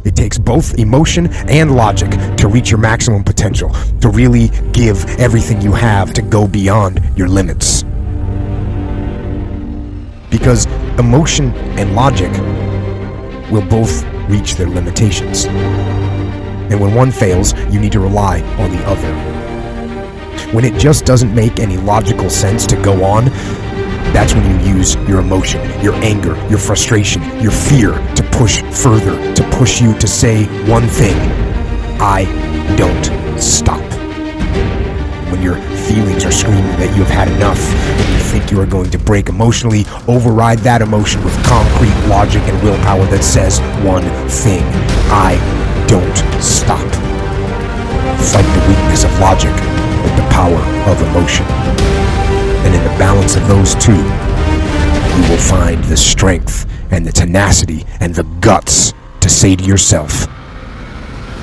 It takes both emotion and logic to reach your maximum potential, to really give everything you have, to go beyond your limits. Because emotion and logic will both reach their limitations. And when one fails, you need to rely on the other. When it just doesn't make any logical sense to go on, that's when you use your emotion, your anger, your frustration, your fear to push further, to push you to say one thing: I don't stop. When your feelings are screaming that you have had enough and you think you are going to break emotionally, override that emotion with concrete logic and willpower that says one thing: I don't stop. Fight the weakness of logic with the power of emotion. And in the balance of those two, you will find the strength and the tenacity and the guts to say to yourself,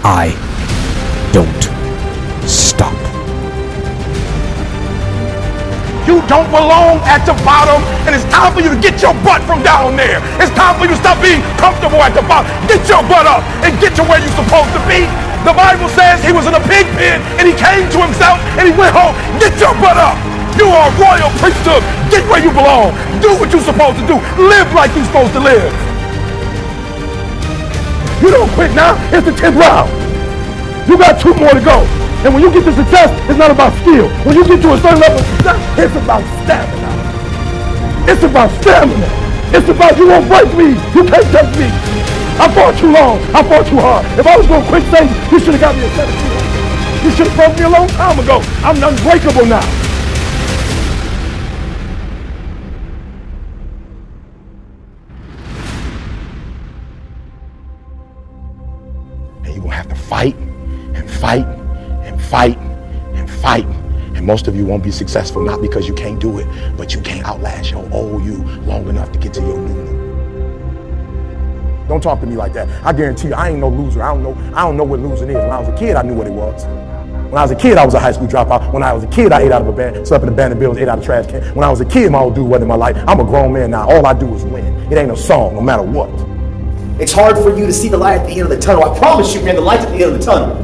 I don't stop. You don't belong at the bottom, and it's time for you to get your butt from down there. It's time for you to stop being comfortable at the bottom. Get your butt up and get to where you're supposed to be. The Bible says he was in a pig pen and he came to himself and he went home. Get your butt up. You are a royal priesthood. Get where you belong. Do what you're supposed to do. Live like you're supposed to live. You don't quit now. It's the 10th round. You got 2 more to go. And when you get to success, it's not about skill. When you get to a certain level of success, it's about stamina. It's about stamina. It's about you won't break me. You can't touch me. I fought too long. I fought too hard. If I was going to quit Satan, you should have got me a 17. You should have broke me a long time ago. I'm unbreakable now. And you're going to have to fight and fight and fight and fight. And most of you won't be successful, not because you can't do it, but you can't outlast your old you long enough to get to your new. Don't talk to me like that. I guarantee you, I ain't no loser. I don't know what losing is. When I was a kid, I knew what it was. When I was a kid, I was a high school dropout. When I was a kid, I ate out of a band, slept in abandoned buildings, ate out of trash can. When I was a kid, my old dude wasn't in my life. I'm a grown man now. All I do is win. It ain't a song, no matter what. It's hard for you to see the light at the end of the tunnel. I promise you, man, the light's at the end of the tunnel.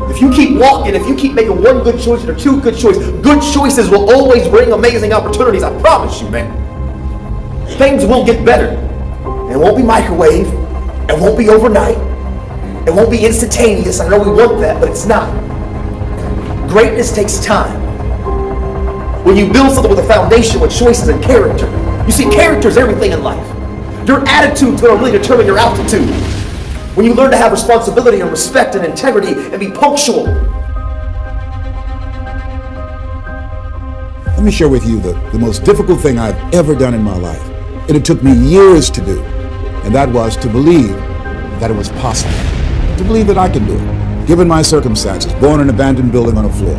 If you keep walking, if you keep making one good choice or 2 good choices will always bring amazing opportunities. I promise you, man. Things will get better. It won't be microwave. It won't be overnight. It won't be instantaneous. I know we want that, but it's not. Greatness takes time. When you build something with a foundation, with choices and character. You see, character is everything in life. Your attitude's going to really determine your altitude. When you learn to have responsibility and respect and integrity and be punctual. Let me share with you the most difficult thing I've ever done in my life. And it took me years to do. And that was to believe that it was possible. To believe that I can do it. Given my circumstances, born in an abandoned building on a floor,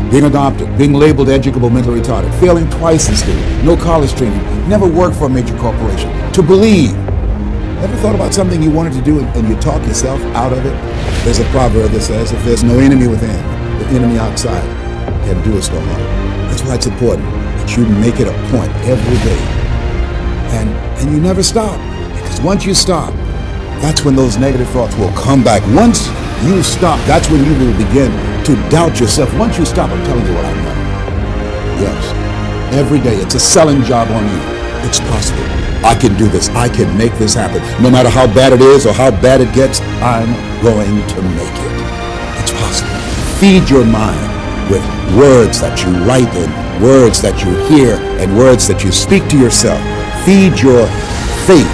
being adopted, being labeled educable mentally retarded, failing twice in school, no college training, never worked for a major corporation. To believe. Ever thought about something you wanted to do and you talk yourself out of it? There's a proverb that says, if there's no enemy within, the enemy outside can do us no harm. That's why it's important that you make it a point every day. And you never stop. Because once you stop, that's when those negative thoughts will come back. Once you stop, that's when you will begin to doubt yourself. Once you stop, I'm telling you what I know. Yes, every day it's a selling job on you. It's possible. I can do this. I can make this happen. No matter how bad it is or how bad it gets, I'm going to make it. It's possible. Feed your mind with words that you write in, words that you hear, and words that you speak to yourself. Feed your faith,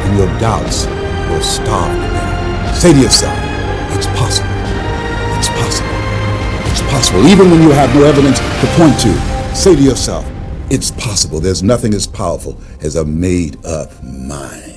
and your doubts will starve to death. Say to yourself, it's possible. It's possible. It's possible. Even when you have no evidence to point to, say to yourself, it's possible. There's nothing as powerful as a made-up mind.